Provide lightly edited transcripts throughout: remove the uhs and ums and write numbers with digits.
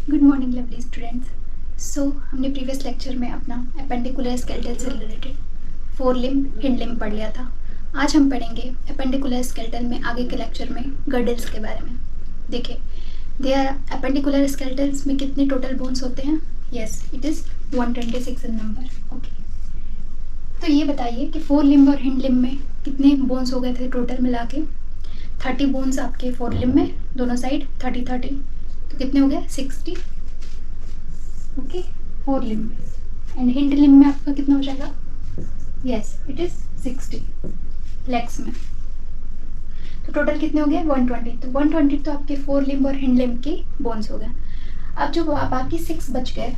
Good morning lovely students. हमने previous lecture में अपना अपेंडिकुलर स्केलेटल से related four limb hind limb पढ़ लिया था। आज हम पढ़ेंगे अपेंडिकुलर स्केलेटल में आगे के लेक्चर में गर्डल्स के बारे में। देखिए, देयर अपेंडिकुलर स्केलेटल्स में कितने टोटल बोन्स होते हैं? Yes, it is 126 in number. Okay, तो ये बताइए कि फोर लिम्ब और हिंड लिम्ब में कितने बोन्स हो गए थे टोटल मिला के? 30 बोन्स आपके फोर लिम्ब में, दोनों साइड 30 तो कितने हो गए? 60। ओके, फोर लिम्ब में। एंड हिंड लिम्ब में आपका कितना हो जाएगा? यस, इट इज 60 लेग्स में। तो टोटल कितने हो गए? 120। तो 120 तो आपके फोर लिम्ब और हिंड लिम्ब के बोन्स हो गए। अब जो बाकी 6 बच गए,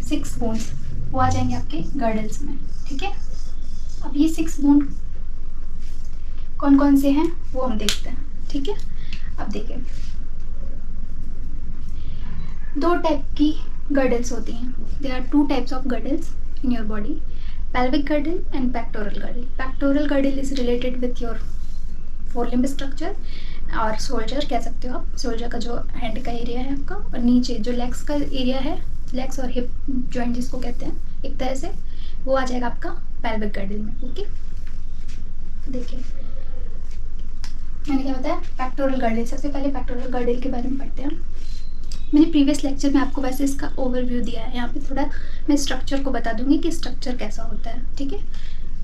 6 बोन्स, वो आ जाएंगे आपके गर्डल्स में। ठीक है, अब ये 6 बोन कौन कौन से हैं वो हम देखते हैं। ठीक है, अब देखिए, दो टाइप की गर्डल्स होती हैं। There are 2 types of girdles in your body, pelvic girdle and pectoral girdle. Pectoral girdle is related with your forelimb structure और शोल्डर कह सकते हो आप। शोल्डर का जो हैंड का एरिया है आपका, और नीचे जो लेग्स का एरिया है, लेग्स और हिप जॉइंट जिसको कहते हैं एक तरह से, वो आ जाएगा आपका pelvic girdle में। ओके, देखिए मैंने क्या बताया, पेक्टोरल गर्डल। सबसे पहले पेक्टोरल गर्डल के बारे में पढ़ते हैं। मैंने प्रीवियस लेक्चर में आपको वैसे इसका ओवरव्यू दिया है, यहाँ पे थोड़ा मैं स्ट्रक्चर को बता दूंगी कि स्ट्रक्चर कैसा होता है। ठीक है,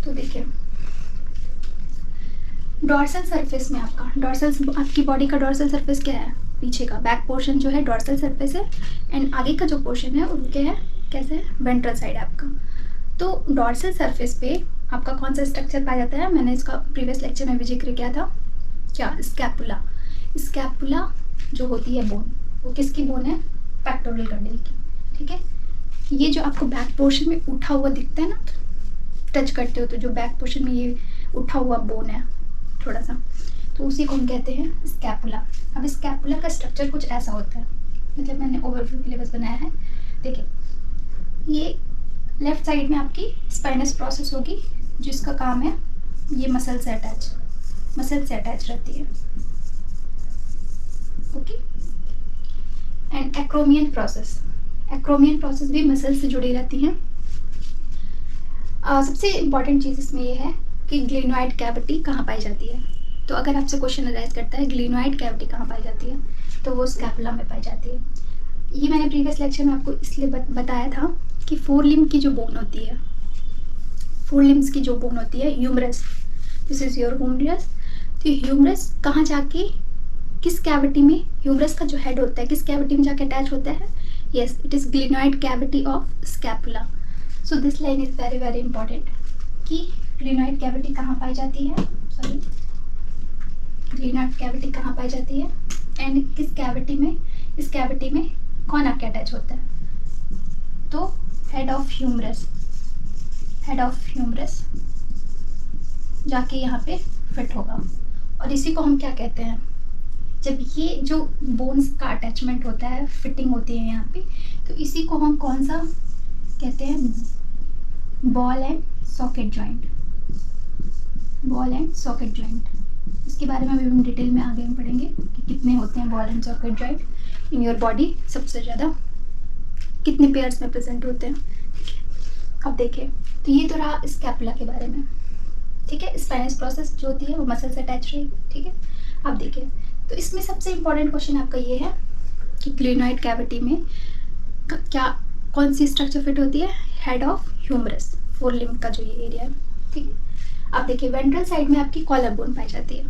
तो देखिए, डॉर्सल सरफेस में आपकी बॉडी का डॉर्सल सरफेस क्या है? पीछे का बैक पोर्शन जो है डॉर्सल सरफेस है, एंड आगे का जो पोर्शन है उनके है कैसे है? वेंट्रल साइड आपका। तो डॉर्सल सरफेस पे आपका कौन सा स्ट्रक्चर पाया जाता है? मैंने इसका प्रीवियस लेक्चर में भी जिक्र किया था। क्या? स्कैपुला। स्कैपुला जो होती है बोन, वो किसकी बोन है? पेक्टोरल गर्डल की। ठीक है, ये जो आपको बैक पोर्शन में उठा हुआ दिखता है ना, टच करते हो तो जो बैक पोर्शन में ये उठा हुआ बोन है थोड़ा सा, तो उसी को हम कहते हैं स्कैपुला। अब स्कैपुला का स्ट्रक्चर कुछ ऐसा होता है, मतलब मैंने ओवरव्यू के लिए बस बनाया है। देखिए, ये लेफ्ट साइड में आपकी स्पाइनस प्रोसेस होगी, जिसका काम है ये मसल से अटैच रहती है। ओके, एंड एक्रोमियन प्रोसेस भी मसल से जुड़ी रहती हैं। सबसे इम्पॉर्टेंट चीज़ इसमें ये है कि ग्लिनोइड कैविटी कहाँ पाई जाती है। तो अगर आपसे क्वेश्चन अराइज करता है ग्लिनोइड कैविटी कहाँ पाई जाती है, तो वो स्कैपुला में पाई जाती है। ये मैंने प्रीवियस लेक्चर में आपको इसलिए बताया था कि फोर लिम्ब की जो बोन होती है, फोर लिम्ब्स की जो बोन होती है, humerus, this is your humerus. तो ह्यूमरस कहाँ जाके, किस कैविटी में, ह्यूमरस का जो हेड होता है किस कैविटी में जाके अटैच होता है? Yes, it is glenoid cavity of scapula. So this line is very very important कि ग्लिनोइड कैविटी कहाँ पाई जाती है, ग्लिनोइड कैविटी कहाँ पाई जाती है, एंड किस कैविटी में, इस कैविटी में कौन आके अटैच होता है? तो हेड ऑफ ह्यूमरस जाके यहाँ पे फिट होगा। और इसी को हम क्या कहते हैं? जब ये जो बोन्स का अटैचमेंट होता है, फिटिंग होती है यहाँ पे, तो इसी को हम कौन सा कहते हैं? Ball and socket joint. इसके बारे में अभी हम डिटेल में आगे हम पढ़ेंगे कि कितने होते हैं ball and socket joint in your body, सबसे ज़्यादा कितने पेयर्स में प्रेजेंट होते हैं। अब देखिए, तो ये तो रहा स्कैपुला के बारे में। ठीक है, स्पाइनस प्रोसेस जो होती है वो मसल से अटैच रहेगी। ठीक है, अब देखिए, तो इसमें सबसे इम्पॉर्टेंट क्वेश्चन आपका ये है कि ग्लिनोइड कैविटी में क्या कौन सी स्ट्रक्चर फिट होती है? Head of humerus, forelimb का जो ये एरिया है। ठीक है, अब देखिए, वेंट्रल साइड में आपकी कॉलर बोन पाई जाती है।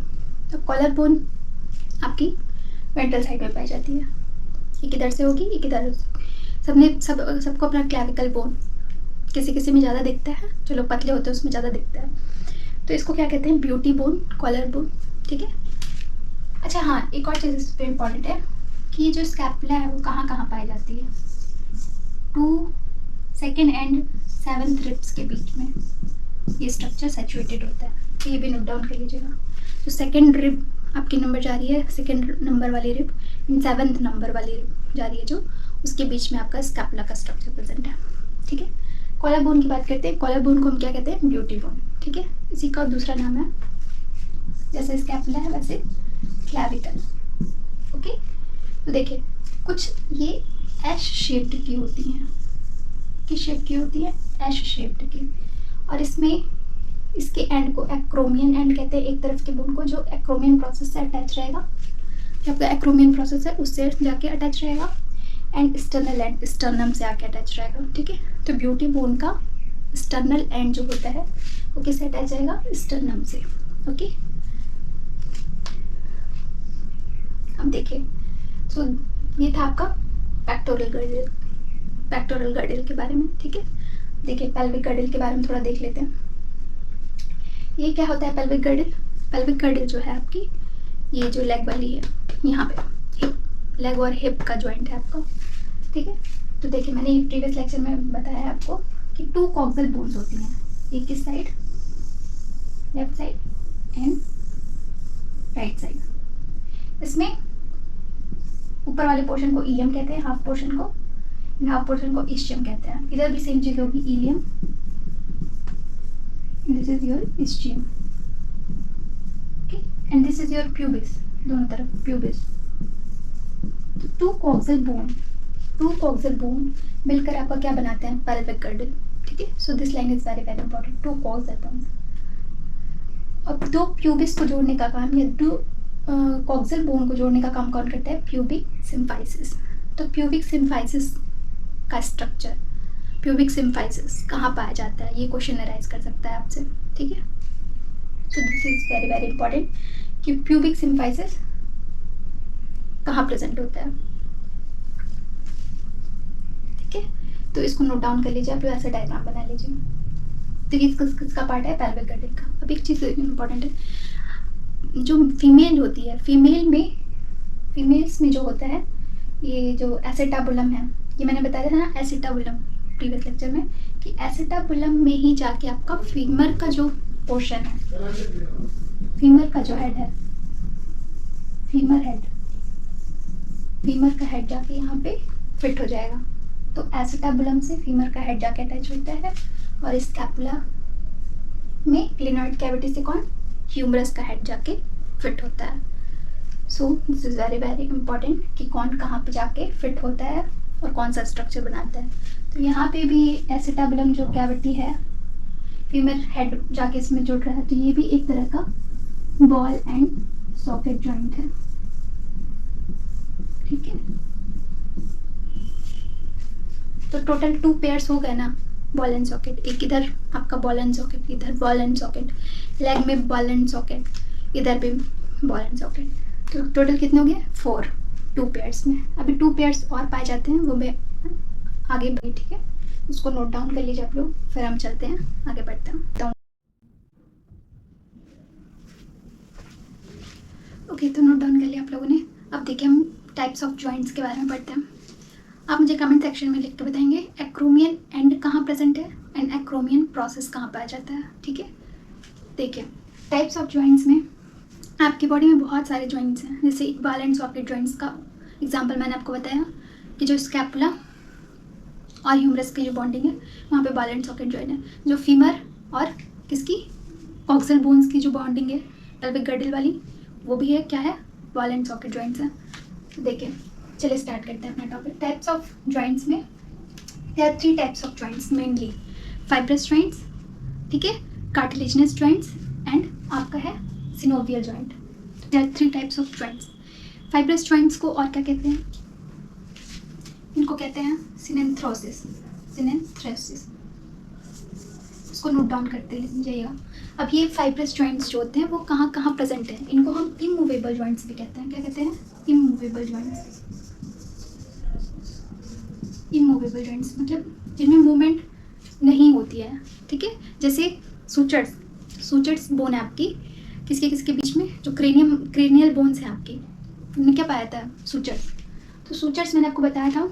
तो कॉलर बोन आपकी वेंट्रल साइड में पाई जाती है। ये किधर से होगी? ये किधर? सबको अपना क्लैविकल बोन किसी किसी में ज़्यादा दिखता है, जो लोग पतले होते हैं उसमें ज़्यादा दिखता है, तो इसको क्या कहते हैं? Beauty bone, collar bone. ठीक है, अच्छा हाँ, एक और चीज़ इस पर इम्पॉर्टेंट है कि ये जो स्कैपुला है वो कहाँ कहाँ पाई जाती है? 2 सेकेंड एंड 7th रिब्स के बीच में ये स्ट्रक्चर सैचुरेटेड होता है। तो ये भी नोट डाउन कर लीजिएगा। तो सेकेंड रिब आपकी नंबर जा रही है, सेकेंड नंबर वाली रिब, एंड 7th नंबर वाली रिब जा रही है, जो उसके बीच में आपका स्कैपुला का स्ट्रक्चर प्रेजेंट है। ठीक है, कॉलर बोन की बात करते हैं। कॉलर बोन को हम क्या कहते हैं? Beauty bone. ठीक है, इसी का दूसरा नाम है, जैसे स्कैपुला है वैसे क्लैविकल। ओके, तो देखिए, कुछ ये एश शेप्ड की होती हैं। किस शेप की होती है? एश शेप्ड की। और इसमें इसके एंड को एक्रोमियन एंड कहते हैं, एक तरफ के बोन को, जो एक्रोमियन प्रोसेस से अटैच रहेगा, जो आपका एक्रोमियन प्रोसेस है उससे जाके अटैच रहेगा, एंड स्टर्नल एंड स्टर्नम से आके अटैच रहेगा। ठीक है, तो ब्यूटी बोन का स्टर्नल एंड जो होता है वो किससे अटैच रहेगा? स्टर्नम से। ओके, अब देखिए, सो ये था आपका पेक्टोरल गर्डल, पेक्टोरल गर्डल के बारे में। ठीक है, देखिए पेल्विक गर्डल के बारे में थोड़ा देख लेते हैं। ये क्या होता है पेल्विक गर्डल? पेल्विक गर्डल जो है आपकी, ये जो लेग वाली है, यहाँ पे हिप, लेग और हिप का जॉइंट है आपका। ठीक है, तो देखिए मैंने प्रीवियस लेक्चर में बताया है आपको कि 2 कॉक्सल बोन्स होती हैं, एक किस side? Left side and right side. इसमें ऊपर वाले पोर्शन को इलियम कहते हैं, हाफ पोर्शन को, हाफ पोर्शन को इस्चियम कहते हैं। इधर भी सेम चीज होगी, ilium, this is your ischium, okay, and this is your pubis, दोनों तरफ प्यूबिस। तो 2 कॉक्सल बोन मिलकर आपका क्या बनाते हैं? Pelvic girdle. ठीक है, so this line is very very important, 2 coxal bones. अब 2 प्यूबिस को जोड़ने का काम, या 2 कॉक्सल बोन को जोड़ने का काम कौन करता है? Pubic symphysis. तो प्यूबिक सिम्फाइसिस का स्ट्रक्चर, प्यूबिक सिम्फाइसिस कहाँ पाया जाता है? ये क्वेश्चन अराइज कर सकता है आपसे। ठीक है, तो this is very very important कि प्यूबिक सिम्फाइसिस कहाँ प्रेजेंट होता है। ठीक है, तो इसको नोट डाउन कर लीजिए, आप ऐसा डायग्राम बना लीजिए। तो ये किसका पार्ट है? पेल्विक गर्डल का। अब एक चीज़ इंपॉर्टेंट है, जो फीमेल होती है, फीमेल्स में जो होता है, ये जो एसिटाबुलम है, ये मैंने बताया था ना एसिटाबुलम प्रीवियस लेक्चर में, कि एसिटाबुलम में ही जाके आपका फीमर का जो पोर्शन है, फीमर का जो हेड है, फीमर का हेड जाके यहाँ पे फिट हो जाएगा। तो एसिटाबुलम से फीमर का हेड जाके अटैच होता है, और स्कैपुला में ग्लिनॉइड कैविटी से कौन? ह्यूमरस का हेड जाके फिट होता है। So this is very very important कि कौन कहाँ पे जाके फिट होता है और कौन सा स्ट्रक्चर बनाता है। तो यहाँ पे भी एसिटाबुलम जो कैविटी है, फीमर हेड जाके इसमें जुड़ रहा है, तो ये भी एक तरह का बॉल एंड सॉकेट जॉइंट है। ठीक है, तो टोटल 2 पेयर्स हो गए ना, बॉल एंड सॉकेट। एक इधर आपका बॉल एंड सॉकेट, इधर बॉल एंड सॉकेट, लेग में बॉल एंड सॉकेट, इधर भी बॉल एंड सॉकेट। तो टोटल कितने हो गए? 4, 2 पेयर्स में। अभी 2 पेयर्स और पाए जाते हैं, वो मैं आगे बढ़ी। ठीक है, उसको नोट डाउन कर लीजिए आप लोग, फिर हम चलते हैं आगे बढ़ते हैं। ओके, तो नोट डाउन कर लिया आप लोगों ने। अब देखिए हम टाइप्स ऑफ जॉइंट्स के बारे में पढ़ते हैं। आप मुझे कमेंट सेक्शन में लिख के बताएंगे एक्रोमियन एंड कहाँ प्रेजेंट है एंड एक्रोमियन प्रोसेस कहाँ पाया जाता है। ठीक है, देखिए टाइप्स ऑफ जॉइंट्स में आपकी बॉडी में बहुत सारे जॉइंट्स हैं। जैसे बॉल एंड सॉकेट जॉइंट्स का एग्जांपल मैंने आपको बताया कि जो स्कैपुला और ह्यूमरस की जो बॉन्डिंग है, वहाँ पे बॉल एंड सॉकेट जॉइंट है। जो फीमर और किसकी, कॉक्सल बोन्स की जो बॉन्डिंग है पेल्विक गर्डल वाली, वो भी है क्या है? बॉल एंड सॉकेट जॉइंट्स हैं। तो देखिए चलिए स्टार्ट करते हैं अपना टॉपिक। टाइप्स ऑफ जॉइंट्स में there are 3 types of joints mainly, fibrous joints, ठीक है, कार्टिलेजिनस जॉइंट्स एंड आपका है synovial joint. There are 3 types of joints. Fibrous joints को और क्या कहते हैं? इनको कहते हैं सिनेंथ्रोसिस, सिनेंथ्रोसिस। इसको नोट डाउन करते जाइएगा। अब ये फाइब्रस जॉइंट्स जो होते हैं वो कहाँ कहाँ प्रेजेंट हैं? इनको हम इमूवेबल जॉइंट्स भी कहते हैं। क्या कहते हैं? Immovable joints. इमूवेबल जॉइंट्स मतलब जिनमें मूवमेंट नहीं होती है। ठीक है, जैसे सूचर्स, सूचर्स बोन है आपकी किसके किसके बीच में, जो क्रेनियल बोन्स हैं आपकी, उनमें क्या पाया था? सूचर्स। तो सूचर्स मैंने आपको बताया था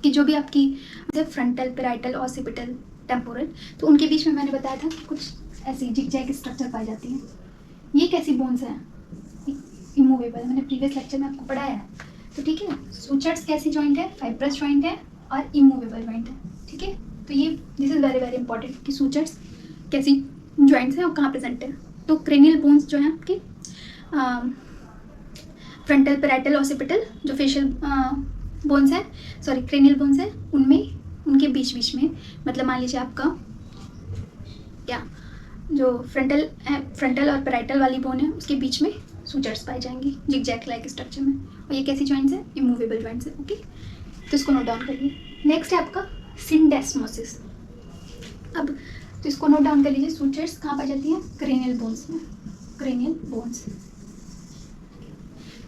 कि जो भी आपकी फ्रंटल, पैराइटल, ऑसिपिटल, टेम्पोरल, तो उनके बीच में मैंने बताया था कुछ ऐसी जिगजैग स्ट्रक्चर पाई जाती हैं। ये कैसी बोन्स हैं? इमूवेबल, मैंने प्रीवियस लेक्चर में आपको पढ़ाया है। तो ठीक है, सूचर्स कैसी जॉइंट है? फाइब्रस जॉइंट है और इमूवेबल जॉइंट है। ठीक है, तो ये this is very very important कि सूचर्स कैसी जॉइंट्स हैं और कहाँ प्रेजेंट है। तो क्रेनियल बोन्स जो हैं आपकी फ्रंटल, पैराइटल, ऑसिपिटल, जो फेशियल बोन्स है, सॉरी क्रेनियल बोन्स है, उनमें उनके बीच बीच में, मतलब मान लीजिए आपका क्या जो फ्रंटल और पैराइटल वाली बोन है उसके बीच में सूचर्स पाई जाएंगी जिगजैग लाइक स्ट्रक्चर में। और ये कैसी जॉइंट्स है? इमूवेबल जॉइंट्स है। ओके, तो इसको नोट डाउन करिए। नेक्स्ट है आपका सिंडेस्मोसिस। अब तो इसको नोट डाउन कर लीजिए, सूचर्स कहाँ पाई जाती हैं? क्रेनियल बोन्स में, क्रेनियल बोन्स।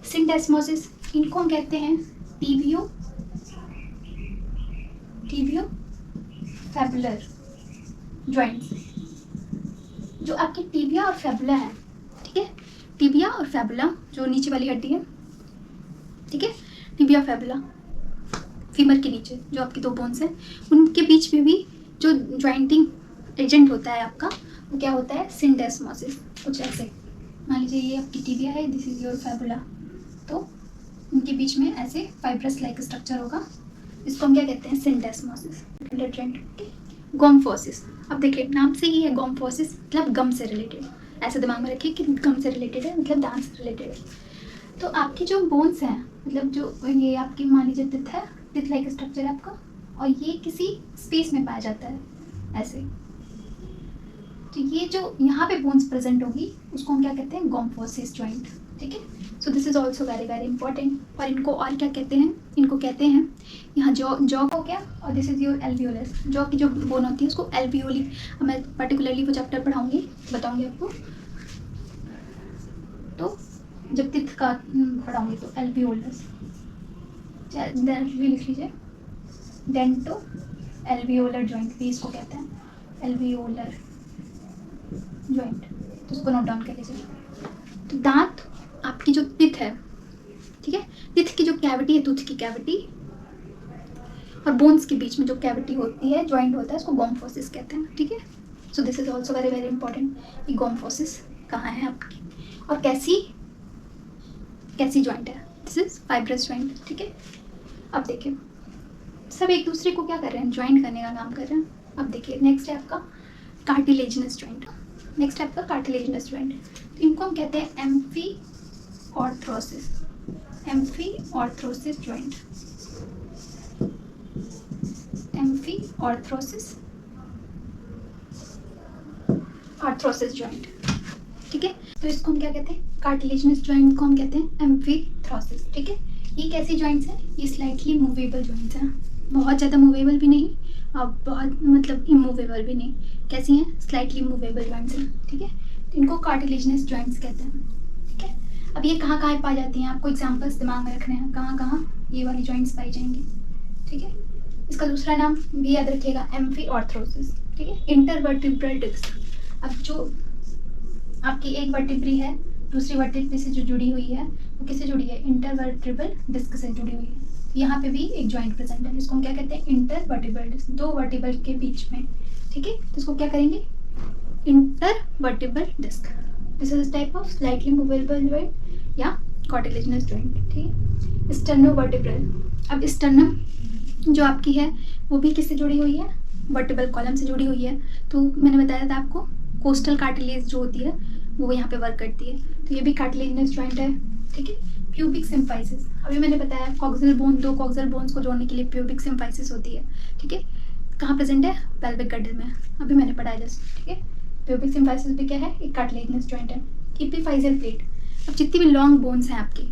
सिंडेस्मोसिस इनको हम कहते हैं टीबियो फैबुलर जॉइंट्स। जो आपकी टीबिया और फैबुला है, ठीक है, टीबिया और फैबुला जो नीचे वाली हड्डी है, ठीक है, टीबिया फैबुला फीमर के नीचे जो आपकी दो बोन्स हैं उनके बीच में भी जो ज्वाइंटिंग एजेंट होता है आपका, वो क्या होता है? सिंडेस्मोसिस। कुछ ऐसे मान लीजिए ये आपकी टीबिया है, दिस इज योर फैबुला, तो उनके बीच में ऐसे फाइब्रस लाइक स्ट्रक्चर होगा, इसको हम क्या कहते हैं? सिंडेस्मोसिस। गोम्फोसिस, अब देखिए नाम से ही है गोम्फोसिस, मतलब गम से रिलेटेड, ऐसे दिमाग में रखिए कि गम से रिलेटेड है, मतलब दांत से रिलेटेड है। तो आपकी जो बोन्स हैं, मतलब जो ये आपकी मान लीजिए टिथ है, टिथ लाइक स्ट्रक्चर है आपका, और ये किसी स्पेस में पाया जाता है ऐसे। तो ये जो यहाँ पे बोन्स प्रेजेंट होगी उसको हम क्या कहते हैं? गोम्फोसिस जॉइंट, ठीक है। So this is also very very important. और इनको और क्या कहते हैं? इनको कहते हैं यहाँ जॉ को क्या, और this is your alveolus, jaw की जो बोन होती है उसको एल्वियोली, मैं पर्टिकुलरली वो चैप्टर पढ़ाऊंगी, बताऊंगी आपको, तो जब टिथ का पढ़ाऊंगी तो एल्वियोलस लिख लीजिए, डेंटो एल्वियोलर जॉइंट भी इसको कहते हैं, एल्वियोलर जॉइंट, तो उसको नोट डाउन कर लीजिए। तो दांत आपकी जो टिथ है, ठीक है, टिथ की जो कैविटी है, टूथ की कैविटी और बोन्स के बीच में जो कैविटी होती है, जॉइंट होता है, उसको गोम्फोसिस कहते हैं, ठीक है। So this is also very very important कि गोम्फोसिस कहाँ है आपकी और कैसी जॉइंट है। दिस इज फाइब्रस जॉइंट, ठीक है। अब देखिए सब एक दूसरे को क्या कर रहे हैं? ज्वाइंट करने का काम कर रहे हैं। अब देखिए नेक्स्ट है आपका कार्टिलेजिनस जॉइंट, नेक्स्ट है आपका कार्टिलेजिनस जॉइंट। तो इनको हम कहते हैं एम्फीऑर्थ्रोसिस, एम्फीऑर्थ्रोसिस जॉइंट, एम्फीऑर्थ्रोसिस आर्थ्रोसिस जॉइंट, ठीक है। तो इसको हम क्या कहते हैं? कार्टिलेजिनस जॉइंट को हम कहते हैं एम्फीथ्रोसिस, ठीक है। ये कैसी जॉइंट्स हैं? ये स्लाइटली मूवेबल जॉइंट्स हैं, बहुत ज़्यादा मूवेबल भी नहीं और बहुत मतलब इमूवेबल भी नहीं, कैसी हैं? स्लाइटली मूवेबल जॉइंट्स हैं, ठीक है। तो इनको कार्टिलेजिनस जॉइंट्स कहते हैं, ठीक है। अब ये कहाँ कहाँ पाई जाती हैं? आपको एग्जाम्पल्स दिमाग में रखने हैं, कहाँ कहाँ ये वाली जॉइंट्स पाई जाएंगी, ठीक है। इसका दूसरा नाम भी याद रखिएगा, एम्फीऑर्थ्रोसिस, ठीक है। इंटरवर्टिब्रल डिस्क, अब जो आपकी एक वर्टिब्री है दूसरी वर्टिब्री से जो जुड़ी हुई है वो किससे जुड़ी है? इंटरवर्टिब्रल डिस्क से जुड़ी हुई है। यहाँ पे भी एक जॉइंट प्रेजेंट है जिसको हम क्या कहते हैं? इंटरवर्टिब्रल डिस्क, दो वर्टिब्रल के बीच में, ठीक है। तो इसको क्या करेंगे? Intervertebral disc. This is type of slightly movable joint या कार्टिलेजिनस जॉइंट, ठीक है। स्टर्नोवर्टिब्रल, अब स्टर्नम जो आपकी है वो भी किससे जुड़ी हुई है? वर्टिब्रल कॉलम से जुड़ी हुई है। तो मैंने बताया था आपको कोस्टल कार्टिलेज जो होती है वो यहाँ पे वर्क करती है, तो ये भी कार्टिलेजिनस जॉइंट है, ठीक है। प्यूबिक सिम्फाइसिस, अभी मैंने बताया कॉक्सियल बोन, दो कॉक्सियल बोन्स को जोड़ने के लिए प्यूबिक सिम्फाइसिस होती है, ठीक है। कहाँ प्रेजेंट है? पेल्विक गर्डल में, अभी मैंने पढ़ाया जस्ट, ठीक है। प्यूबिक सिम्फाइसिस भी क्या है? एक कार्टिलेजिनस जॉइंट है। इपीफाइजियल प्लेट, अब जितनी भी लॉन्ग बोन्स हैं आपकी,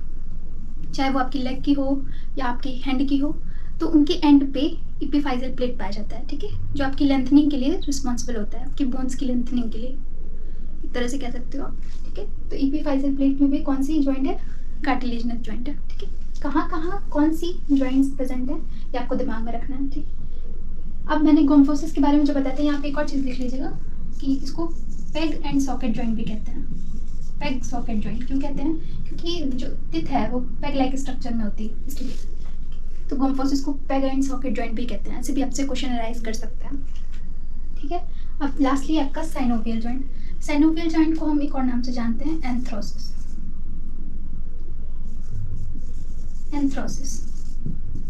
चाहे वो आपकी लेग की हो या आपकी हैंड की हो, तो उनके एंड पे इपीफाइजियल प्लेट पाया जाता है, ठीक है, जो आपकी लेंथनिंग के लिए रिस्पॉन्सिबल होता है, आपकी बोन्स की लेंथनिंग के लिए, एक तरह से कह सकते हो आप, ठीक है। तो इपीफाइजियल प्लेट में भी कौन सी जॉइंट है? कार्टिलेजिनस जॉइंट है, ठीक है। कहाँ कहाँ कौन सी जॉइंट्स प्रेजेंट है ये आपको दिमाग में रखना है, ठीक। अब मैंने गोम्फोसिस के बारे में जो बताते हैं, यहाँ पे एक और चीज़ लिख लीजिएगा कि इसको पेग एंड सॉकेट जॉइंट भी कहते हैं। पेग सॉकेट जॉइंट क्यों कहते हैं? क्योंकि जो टिथ है वो पेग लाइक स्ट्रक्चर में होती है, इसलिए। तो गोम्फोसिस को पेग एंड सॉकेट जॉइंट भी कहते हैं, ऐसे भी आपसे क्वेश्चन अराइज कर सकते हैं, ठीक है। अब लास्टली आपका साइनोवियल जॉइंट, साइनोवियल जॉइंट को हम एक और नाम से जानते हैं एंथ्रोसिस, एंथ्रोसिस।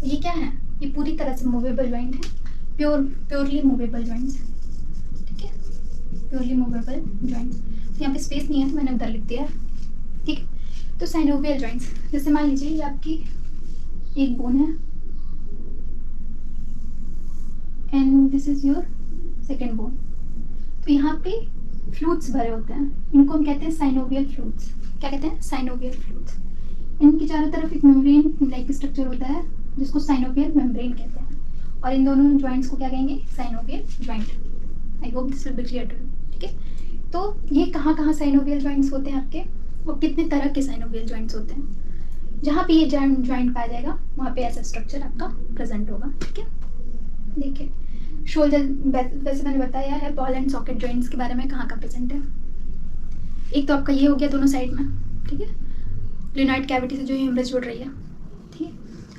ये क्या है? ये पूरी तरह से मूवेबल जॉइंट है, प्योरली मूवेबल जॉइंट्स, ठीक है, प्योरली मूवेबल जॉइंट्स। तो यहाँ पे स्पेस नहीं है तो मैंने उधर लिख दिया, ठीक है। तो साइनोवियल जॉइंट्स, जैसे मान लीजिए ये आपकी एक बोन है, and this is your second bone. तो यहाँ पे फ्लूट्स भरे होते हैं, इनको हम कहते हैं साइनोवियल फ्लूट्स। क्या कहते हैं? Synovial flutes. इनके चारों तरफ एक मेम्ब्रेन लाइक स्ट्रक्चर होता है जिसको साइनोवियल मेम्ब्रेन कहते हैं, और इन दोनों जॉइंट्स को क्या कहेंगे? Synovial joint. I hope this will be clear to you. ठीक है, तो ये कहाँ कहाँ साइनोवियल जॉइंट्स होते हैं आपके, और कितने तरह के साइनोवियल जॉइंट्स होते हैं? जहाँ पे ये जॉइंट पाया जाएगा वहाँ पे ऐसा स्ट्रक्चर आपका प्रेजेंट होगा। ठीक है, देखिए शोल्डर, वैसे मैंने बताया है बॉल एंड सॉकेट जॉइंट्स के बारे में कहाँ का प्रेजेंट है। एक तो आपका ये हो गया दोनों साइड में, ठीक है, ग्लेनोइड कैविटी से जो ह्यूमरस जुड़ रही है, ठीक है,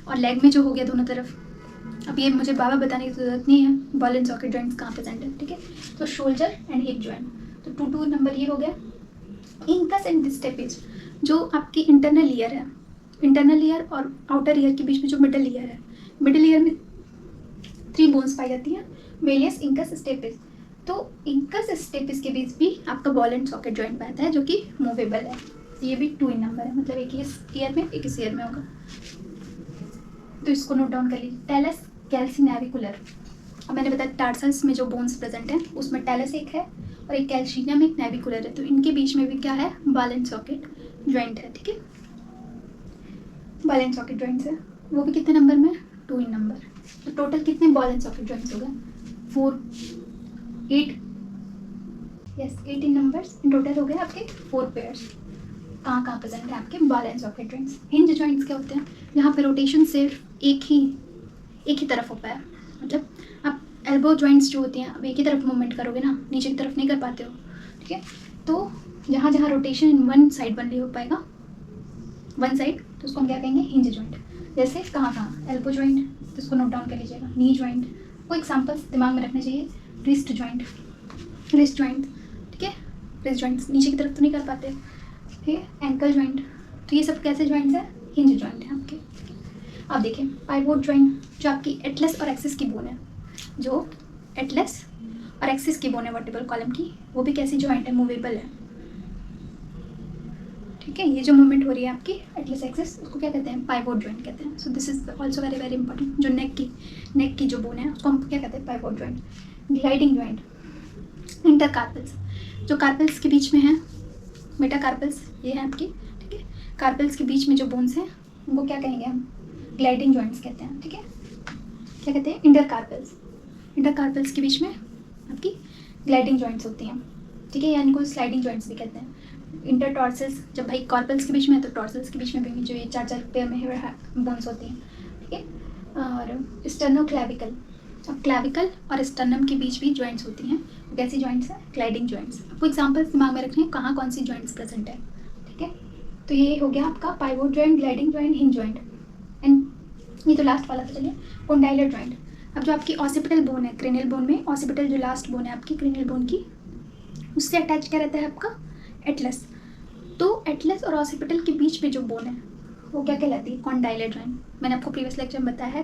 और लेग में जो हो गया दोनों तरफ। अब ये मुझे बाबा बताने की ज़रूरत नहीं है बॉल एंड सॉकेट जॉइंट्स कहाँ प्रेजेंट है। ठीक है, तो शोल्डर एंड हिप जॉइंट, तो 2 नंबर ये हो गया। इंकस एंड डिस्टेपिज, जो आपकी इंटरनल ईयर है, इंटरनल ईयर और आउटर ईयर के बीच में जो मिडल ईयर है, मिडल ईयर में 3 बोन्स पाई जाती हैं, वेलियस, इंकस, स्टेपिस। तो इंकस स्टेपिस के बीच भी आपका बॉल एंड सॉकेट जॉइंट पाता है जो कि मूवेबल है। ये भी 2 नंबर है, मतलब एक इस ईयर में एक इस ईयर में होगा। तो इसको नोट डाउन कर लीजिए। टेलस, कैल्सिनेविकुलर। अब मैंने बताया टार्सल्स में जो बोन्स प्रेजेंट है उसमें टेलस एक है और एक कैल्शिनियम, एक नेविकुलर है। तो इनके बीच में भी क्या है? बॉल एंड सॉकेट जॉइंट है। ठीक है, बॉल एंड सॉकेट जॉइंट्स है, वो भी कितने नंबर में? 2 नंबर। तो टोटल कितने बॉल एंड सॉकेट जॉइंट्स हो गए? 8 यस 18 नंबर्स इन टोटल हो गए आपके 4 पेयर्स। कहाँ कहाँ प्रेजेंट है आपके ball and socket joints? Hinge joints क्या होते हैं? यहाँ पे रोटेशन सिर्फ एक ही तरफ होता है, मतलब आप एल्बो जॉइंट्स जो होती हैं अब एक ही तरफ मूवमेंट करोगे ना, नीचे की तरफ नहीं कर पाते हो। ठीक है, तो जहाँ जहाँ रोटेशन वन साइड ओनली हो पाएगा, वन साइड, तो उसको हम क्या कहेंगे? Hinge joint. जैसे कहाँ कहाँ? एल्बो जॉइंट, तो इसको नोट डाउन कर लीजिएगा। नी जॉइंट, वो एग्जाम्पल्स दिमाग में रखने चाहिए। रिस्ट जॉइंट, रिस्ट जॉइंट, ठीक है, रिस्ट जॉइंट्स नीचे की तरफ तो नहीं कर पाते। ठीक है, एंकल जॉइंट, तो ये सब कैसे जॉइंट्स हैं? हिंज जॉइंट है आपके। अब देखिए पाइवोट जॉइंट, जो आपकी एटलस और एक्सिस की बोन है, जो एटलस और एक्सिस की बोन है वर्टिबल कॉलम की, वो भी कैसी जॉइंट है? मूवेबल है। ठीक है, ये जो मूवमेंट हो रही है आपकी एटलस एक्सिस, उसको क्या कहते हैं? पाइवोट जॉइंट कहते हैं। So this is also very very important. जो नेक की जो बोन है उसको हम क्या कहते हैं? Pivot joint. ग्लाइडिंग जॉइंट, इंटरकार्पल्स, जो कार्पल्स के बीच में है, मेटाकार्पल्स ये है आपकी। ठीक है, कार्पल्स के बीच में जो बोन्स हैं उनको क्या कहेंगे हम? ग्लाइडिंग जॉइंट्स कहते हैं। ठीक है, क्या कहते हैं? इंटरकार्पल्स। इंटरकार्पल्स के बीच में आपकी ग्लाइडिंग जॉइंट्स होती हैं। ठीक है, या इनको स्लाइडिंग जॉइंट्स भी कहते हैं। इंटरटॉर्सल्स, जब भाई कॉर्पल्स के बीच में है तो टॉर्सल्स के बीच में भी जो ये 4 पेयर में बोन्स होती हैं। ठीक है, और स्टर्नोक्लेविकल, अब क्लेविकल और स्टर्नम के बीच भी जॉइंट्स होती हैं। कैसी जॉइंट्स हैं? Gliding joints. आपको एग्जाम्पल्स दिमाग में रखने हैं कहाँ कौन सी जॉइंट्स प्रेजेंट है। ठीक है, तो ये हो गया आपका pivot joint, gliding joint, hinge joint, and ये तो लास्ट वाला था। चलिए कॉन्डाइलर जॉइंट। अब जो आपकी ऑसिपिटल बोन है, क्रेनियल बोन में ऑसिपिटल जो लास्ट बोन है आपकी क्रेनियल बोन की, उससे अटैच क्या रहता है आपका? एटलस। तो एटलस और ऑसिपिटल के बीच में जो बोन है वो क्या कहलाती है? Condylar joint. मैंने आपको प्रीवियस लेक्चर में बताया है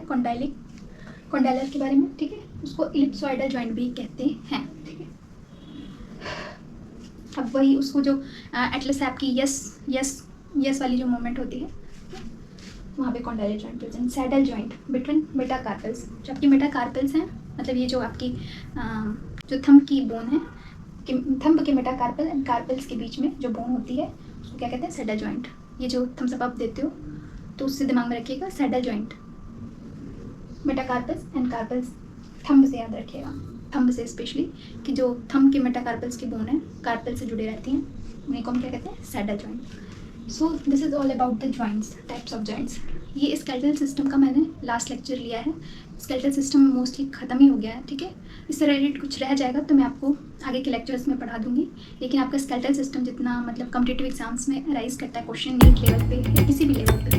कॉन्डाइलर के बारे में। ठीक है, उसको इलिप्सोइडल जॉइंट भी कहते हैं। ठीक है, अब वही उसको जो एटलस है आपकी यस वाली जो मूवमेंट होती है वहाँ पे condylar joint present. Saddle joint between metacarpals, जो आपकी मेटाकार्पल्स हैं, मतलब ये जो आपकी जो थंब की बोन है, थंब के मेटाकार्पल एंड कार्पल्स के बीच में जो बोन होती है उसको क्या कहते हैं? Saddle joint. ये जो थम्स अप देते हो तो उससे दिमाग में रखिएगा saddle joint. Metacarpals and carpals, thumb से याद रखिएगा, थंब से स्पेशली, कि जो थंब के मेटाकार्पल्स की बोन है कार्पल से जुड़े रहती हैं, उन्हीं को हम क्या कहते हैं? Saddle joint. So this is all about the joints, types of joints. ये स्केलेटल सिस्टम का मैंने लास्ट लेक्चर लिया है। स्केलेटल सिस्टम मोस्टली ख़त्म ही हो गया है। ठीक है, इससे रिलेटेड कुछ रह जाएगा तो मैं आपको आगे के लेक्चर्स में पढ़ा दूंगी। लेकिन आपका स्केलेटल सिस्टम जितना मतलब कॉम्पिटिटिव एग्जाम्स में राइज करता है क्वेश्चन नीट लेवल पे या किसी भी लेवल पे,